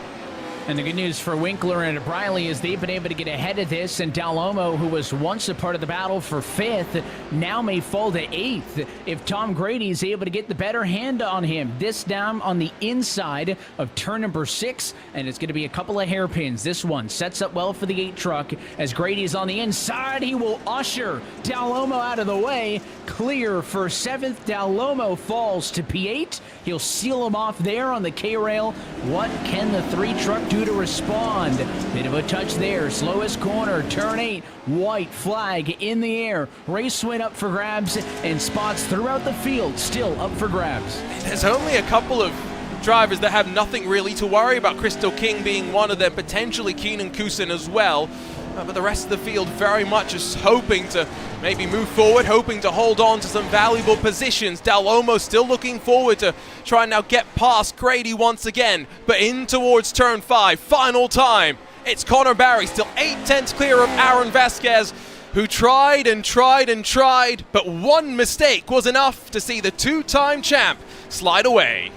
B: And the good news for Winkler and Briley is they've been able to get ahead of this, and Dalomo, who was once a part of the battle for 5th, now may fall to 8th if Tom Grady is able to get the better hand on him. This down on the inside of turn number 6, and it's going to be a couple of hairpins. This one sets up well for the 8 truck. As Grady is on the inside, he will usher Dalomo out of the way. Clear for 7th. Dalomo falls to P8. He'll seal him off there on the K-rail. What can the 3 truck do to respond? Bit of a touch there. Slowest corner, turn 8. White flag in the air. Race win up for grabs, and spots throughout the field still up for grabs.
A: There's only a couple of drivers that have nothing really to worry about, Crystal King being one of them, potentially Keenan Kusin as well. But the rest of the field very much is hoping to maybe move forward, hoping to hold on to some valuable positions. Dalomo still looking forward to try and now get past Grady once again, but in towards turn 5, final time. It's Connor Barry, still 8/10 clear of Aaron Vasquez, who tried and tried and tried, but one mistake was enough to see the 2-time champ slide away.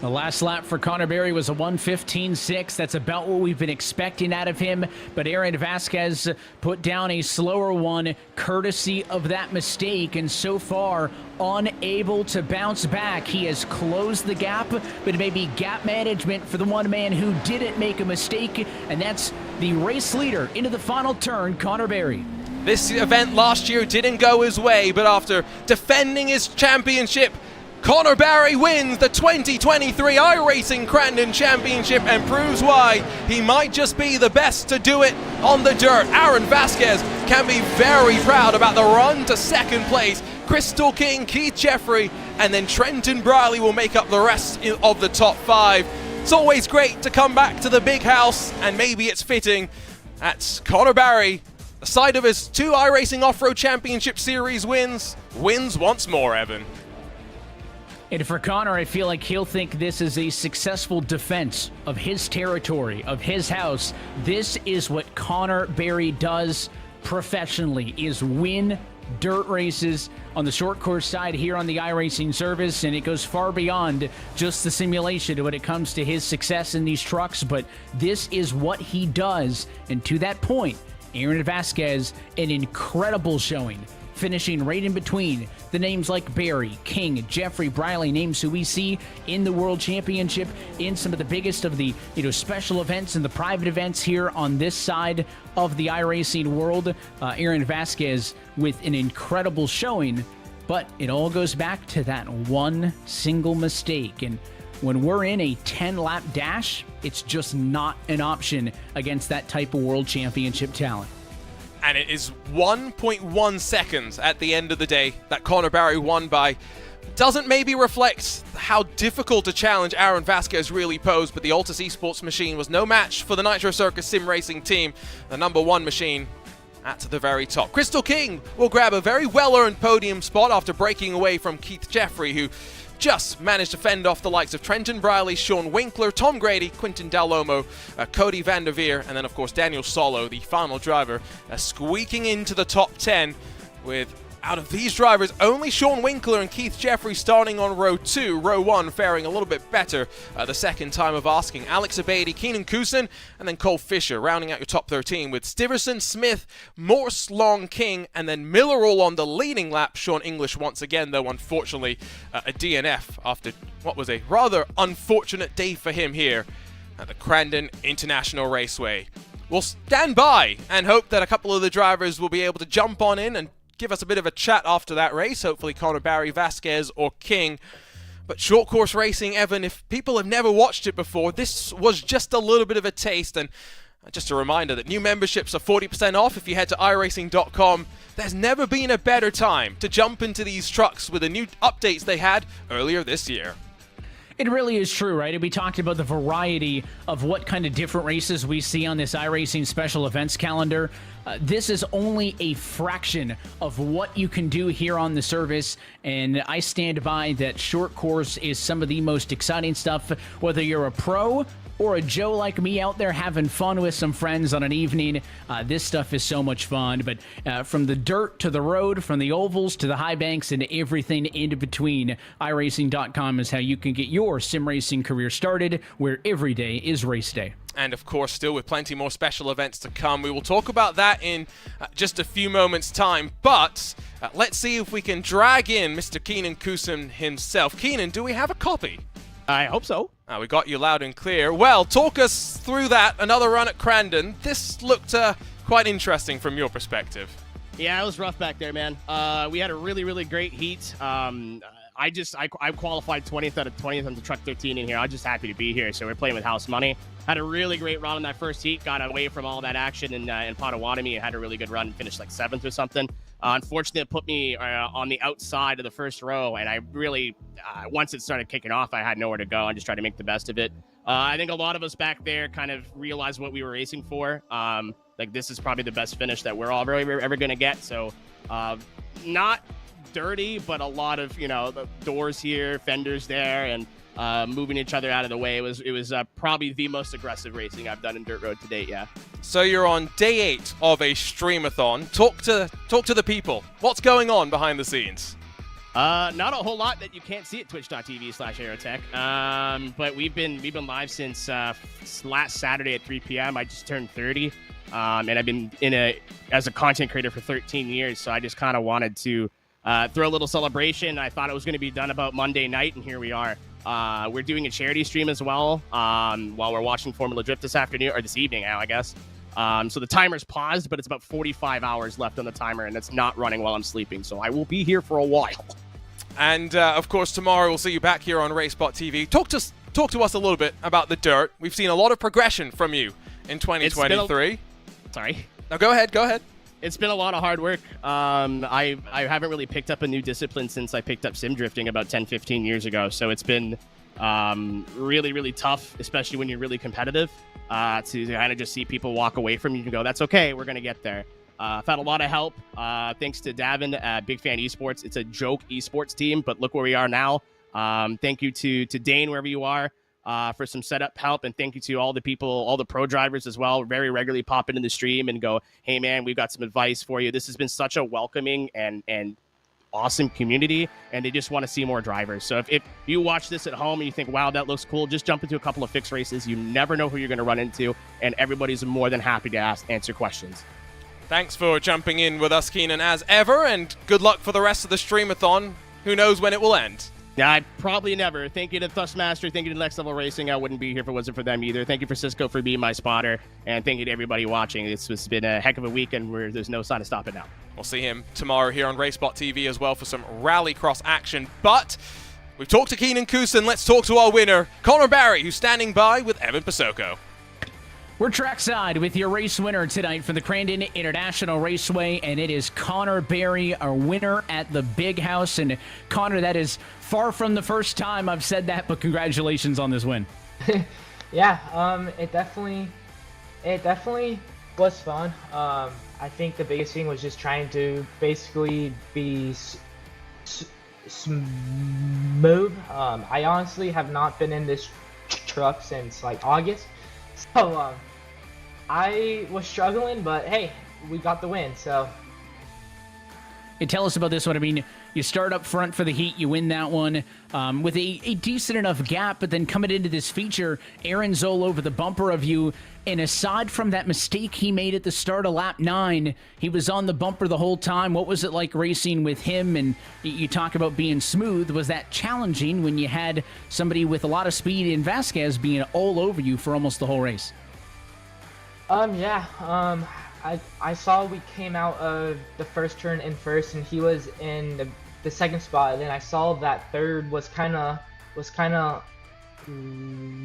B: The last lap for Connor Barry was a 1:15.6. That's about what we've been expecting out of him. But Aaron Vasquez put down a slower one courtesy of that mistake, and so far unable to bounce back. He has closed the gap, but it may be gap management for the one man who didn't make a mistake, and that's the race leader into the final turn, Connor Barry.
A: This event last year didn't go his way, but after defending his championship, Connor Barry wins the 2023 iRacing Crandon Championship and proves why he might just be the best to do it on the dirt. Aaron Vasquez can be very proud about the run to 2nd place. Crystal King, Keith Jeffrey, and then Trenton Briley will make up the rest of the top 5. It's always great to come back to the big house, and maybe it's fitting that Connor Barry, the side of his 2 iRacing Off-Road Championship Series wins once more, Evan.
B: And for Connor, I feel like he'll think this is a successful defense of his territory, of his house. This is what Connor Barry does professionally, is win dirt races on the short course side here on the iRacing service, and it goes far beyond just the simulation when it comes to his success in these trucks, but this is what he does. And to that point, Aaron Vasquez, an incredible showing, finishing right in between the names like Barry, King, Jeffrey, Briley, names who we see in the World Championship, in some of the biggest of the special events and the private events here on this side of the iRacing world. Aaron Vasquez with an incredible showing, but it all goes back to that one single mistake. And when we're in a 10-lap dash, it's just not an option against that type of World Championship talent.
A: And it is 1.1 seconds at the end of the day that Conor Barry won by. Doesn't maybe reflect how difficult a challenge Aaron Vasquez really posed, but the Altus Esports machine was no match for the Nitro Circus Sim Racing team, the number one machine at the very top. Crystal King will grab a very well-earned podium spot after breaking away from Keith Jeffrey, who just managed to fend off the likes of Trenton Briley, Sean Winkler, Tom Grady, Quinton Dallomo, Cody Van der Veer, and then of course Daniel Solo, the final driver, squeaking into the top 10 with, out of these drivers, only Sean Winkler and Keith Jeffrey starting on row 2, row 1 faring a little bit better the second time of asking. Alex Abady, Keenan Kusin, and then Cole Fisher rounding out your top 13 with Stiverson, Smith, Morse, Long, King, and then Miller all on the leading lap. Sean English once again, though unfortunately a DNF after what was a rather unfortunate day for him here at the Crandon International Raceway. We'll stand by and hope that a couple of the drivers will be able to jump on in and give us a bit of a chat after that race, hopefully Conor Barry, Vasquez, or King. But short course racing, Evan, if people have never watched it before, this was just a little bit of a taste. And just a reminder that new memberships are 40% off if you head to iRacing.com. There's never been a better time to jump into these trucks with the new updates they had earlier this year.
B: It really is true, right? And we talked about the variety of what kind of different races we see on this iRacing special events calendar. This is only a fraction of what you can do here on the service, and I stand by that short course is some of the most exciting stuff, whether you're a pro or a Joe like me out there having fun with some friends on an evening. This stuff is so much fun, but from the dirt to the road, from the ovals to the high banks and everything in between, iRacing.com is how you can get your sim racing career started, where every day is race day.
A: And of course, still with plenty more special events to come. We will talk about that in just a few moments' time. But let's see if we can drag in Mr. Keenan Kusin himself. Keenan, do we have a copy?
C: I hope so.
A: We got you loud and clear. Well, talk us through that. Another run at Crandon. This looked quite interesting from your perspective.
C: Yeah, it was rough back there, man. We had a really, really great heat. I qualified 20th out of 20th on the truck 13 in here. I'm just happy to be here. So we're playing with house money. Had a really great run in that first heat. Got away from all that action in Potawatomi and had a really good run and finished like 7th or something. Unfortunately, it put me on the outside of the first row, and I really, once it started kicking off, I had nowhere to go. I just tried to make the best of it. I think a lot of us back there kind of realized what we were racing for. Like, this is probably the best finish that we're all ever going to get. So, not dirty, but a lot of, the doors here, fenders there, and moving each other out of the way. It was probably the most aggressive racing I've done in dirt road to date. Yeah.
A: So you're on day 8 of a streamathon. Talk to the people. What's going on behind the scenes?
C: Not a whole lot that you can't see at twitch.tv/aerotech. But we've been live since last Saturday at 3 p.m. I just turned 30. And I've been as a content creator for 13 years. So I just kind of wanted to throw a little celebration. I thought it was going to be done about Monday night, and here we are. We're doing a charity stream as well while we're watching Formula Drift this afternoon, or this evening now, I guess. So the timer's paused, but it's about 45 hours left on the timer, and it's not running while I'm sleeping. So I will be here for a while.
A: And, of course, tomorrow we'll see you back here on RaceBot TV. Talk to us a little bit about the dirt. We've seen a lot of progression from you in 2023.
C: Sorry.
A: No, go ahead.
C: It's been a lot of hard work. I haven't really picked up a new discipline since I picked up sim drifting about 10, 15 years ago. So it's been really, really tough, especially when you're really competitive, to kind of just see people walk away from you and go, that's okay, we're going to get there. I've had a lot of help, thanks to Davin at Big Fan Esports. It's a joke esports team, but look where we are now. Thank you to Dane, wherever you are. for some setup help. And thank you to all the people, all the pro drivers as well, very regularly pop into the stream and go, hey, man, we've got some advice for you. This has been such a welcoming and awesome community, and they just want to see more drivers. So if you watch this at home and you think, wow, that looks cool, just jump into a couple of fixed races. You never know who you're going to run into, and everybody's more than happy to answer questions.
A: Thanks for jumping in with us, Keenan, as ever, and good luck for the rest of the streamathon. Who knows when it will end?
C: Yeah, I probably never. Thank you to Thrustmaster. Thank you to Next Level Racing. I wouldn't be here if it wasn't for them either. Thank you for Cisco for being my spotter. And thank you to everybody watching. It's been a heck of a weekend where there's no sign of stopping now.
A: We'll see him tomorrow here on RaceBot TV as well for some rallycross action. But we've talked to Keenan Kusin. Let's talk to our winner, Connor Barry, who's standing by with Evan Pasoko.
B: We're trackside with your race winner tonight from the Crandon International Raceway, and it is Connor Barry, our winner at the Big House. And Connor, that is far from the first time I've said that, but congratulations on this win.
D: Yeah, it definitely was fun. I think the biggest thing was just trying to basically be smooth. I honestly have not been in this truck since like August, so I was struggling, but hey, we got the win, so.
B: Tell us about this one. I mean, you start up front for the heat, you win that one with a decent enough gap, but then coming into this feature, Aaron Zoll over the bumper of you, and aside from that mistake he made at the start of lap 9, he was on the bumper the whole time. What was it like racing with him? And you talk about being smooth. Was that challenging when you had somebody with a lot of speed in Vasquez being all over you for almost the whole race?
D: I saw we came out of the first turn in first, and he was in the second spot. And then I saw that third was kind of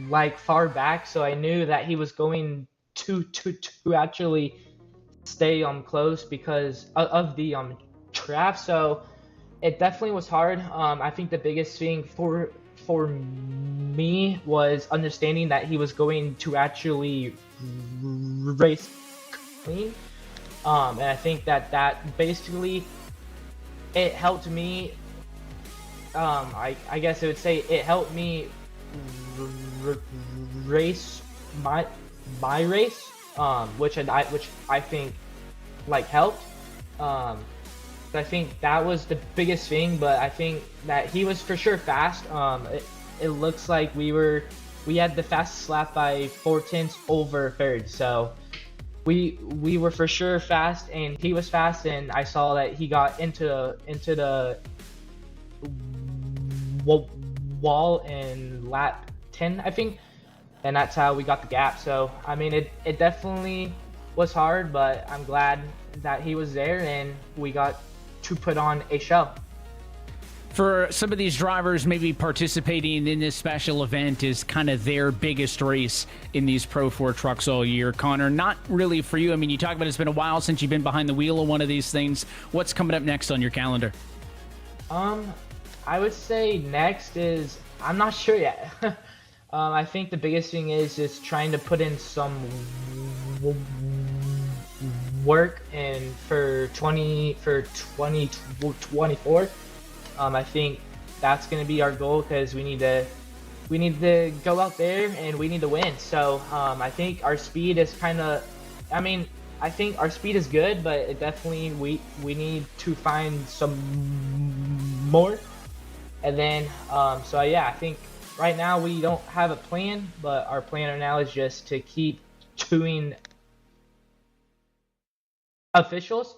D: like far back, so I knew that he was going to actually stay close because of the trap. So it definitely was hard. I think the biggest thing for me was understanding that he was going to actually race clean, and I think that basically it helped me. I guess I would say it helped me race my race, which I think like helped. I think that was the biggest thing, but I think that he was for sure fast. It looks like we had the fastest lap by 4/10 over third, so we were for sure fast, and he was fast, and I saw that he got into the wall in lap 10, I think, and that's how we got the gap. So I mean, it definitely was hard, but I'm glad that he was there and we got to put on a show.
B: For some of these drivers, maybe participating in this special event is kind of their biggest race in these Pro 4 trucks all year. Connor, not really for you. I mean, you talk about it's been a while since you've been behind the wheel of one of these things. What's coming up next on your calendar?
D: I would say next is, I'm not sure yet. I think the biggest thing is just trying to put in some work and for 2024. I think that's going to be our goal, because we need to go out there and we need to win. So I think our speed is I think our speed is good, but it definitely we need to find some more. And then so yeah, I think right now we don't have a plan, but our plan right now is just to keep doing officials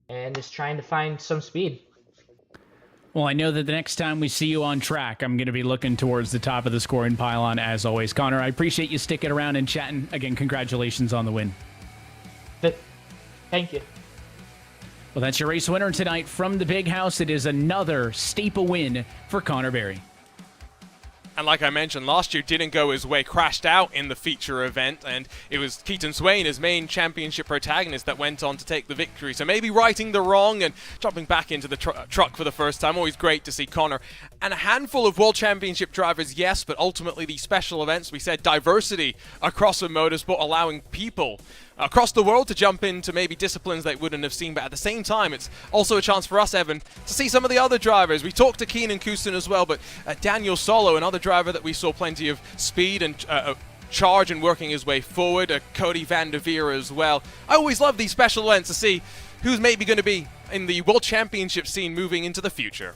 D: and just trying to find some speed.
B: Well, I know that the next time we see you on track, I'm going to be looking towards the top of the scoring pylon as always. Connor, I appreciate you sticking around and chatting. Again, congratulations on the win.
D: Thank you.
B: Well, that's your race winner tonight from the Big House. It is another staple win for Connor Barry.
A: And like I mentioned, last year didn't go his way, crashed out in the feature event, and it was Keaton Swain, his main championship protagonist, that went on to take the victory. So maybe righting the wrong and jumping back into the truck for the first time. Always great to see Connor. And a handful of World Championship drivers, yes, but ultimately these special events, we said diversity across the motorsport, allowing people across the world to jump into maybe disciplines they wouldn't have seen, but at the same time, it's also a chance for us, Evan, to see some of the other drivers. We talked to Keenan Kusin as well, but Daniel Solo, another driver that we saw plenty of speed and charge and working his way forward, Cody Van der Veer as well. I always love these special events to see who's maybe going to be in the World Championship scene moving into the future.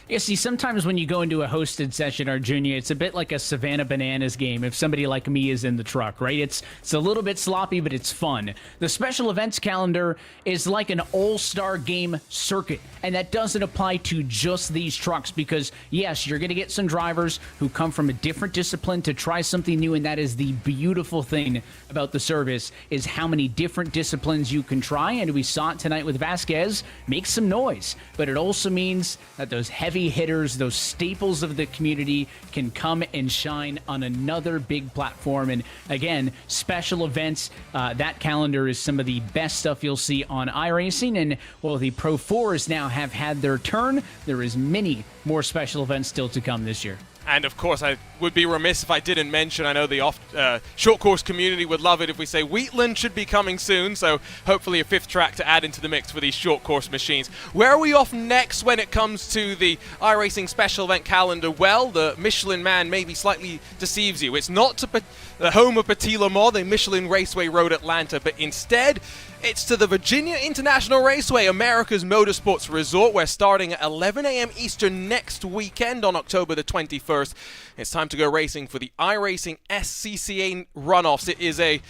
B: Yeah, see, sometimes when you go into a hosted session, Arjunia, it's a bit like a Savannah Bananas game if somebody like me is in the truck, right? It's a little bit sloppy, but it's fun. The special events calendar is like an all-star game circuit, and that doesn't apply to just these trucks because, yes, you're going to get some drivers who come from a different discipline to try something new, and that is the beautiful thing about the service is how many different disciplines you can try, and we saw it tonight with Vasquez make some noise, but it also means that those heavy hitters, those staples of the community can come and shine on another big platform. And again, special events, that calendar is some of the best stuff you'll see on iRacing. And while the Pro 4s now have had their turn, there is many more special events still to come this year.
A: And of course, I would be remiss if I didn't mention, I know the short course community would love it if we say Wheatland should be coming soon, so hopefully a fifth track to add into the mix for these short course machines. Where are we off next when it comes to the iRacing special event calendar? Well, the Michelin Man maybe slightly deceives you. It's not to the home of Petit Le Mans, the Michelin Raceway Road Atlanta, but instead, it's to the Virginia International Raceway, America's motorsports resort. We're starting at 11 a.m. Eastern next weekend on October the 21st. It's time to go racing for the iRacing SCCA runoffs. It is a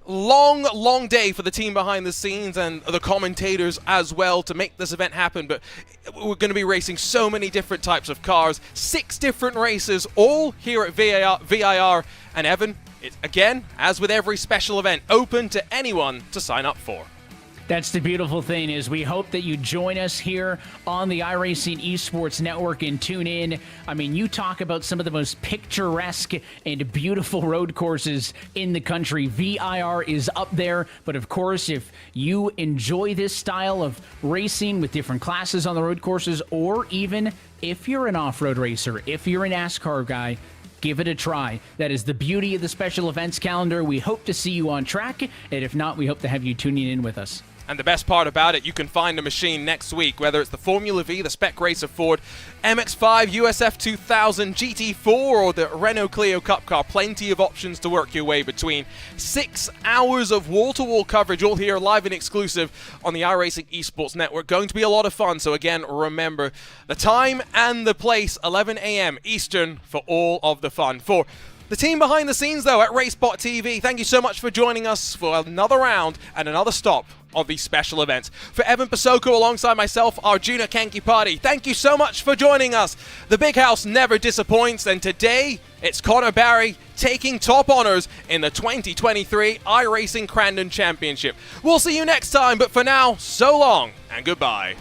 A: long day for the team behind the scenes and the commentators as well to make this event happen, but we're going to be racing so many different types of cars, 6 different races, all here at VIR, and Evan, it's, again, as with every special event, open to anyone to sign up for.
B: That's the beautiful thing is we hope that you join us here on the iRacing Esports Network and tune in. I mean, you talk about some of the most picturesque and beautiful road courses in the country. VIR is up there, but of course, if you enjoy this style of racing with different classes on the road courses, or even if you're an off-road racer, if you're a NASCAR guy, give it a try. That is the beauty of the special events calendar. We hope to see you on track, and if not, we hope to have you tuning in with us.
A: And the best part about it, you can find a machine next week, whether it's the Formula V, the Spec Racer Ford, MX-5, USF 2000, GT4, or the Renault Clio Cup car. Plenty of options to work your way between. 6 hours of wall-to-wall coverage, all here live and exclusive on the iRacing Esports Network. Going to be a lot of fun, so again, remember the time and the place, 11 a.m. Eastern for all of the fun. For the team behind the scenes, though, at RaceBot TV, thank you so much for joining us for another round and another stop of these special events. For Evan Pasoko, alongside myself, Arjuna Kankipati, thank you so much for joining us. The Big House never disappoints, and today, it's Connor Barry taking top honors in the 2023 iRacing Crandon Championship. We'll see you next time, but for now, so long and goodbye.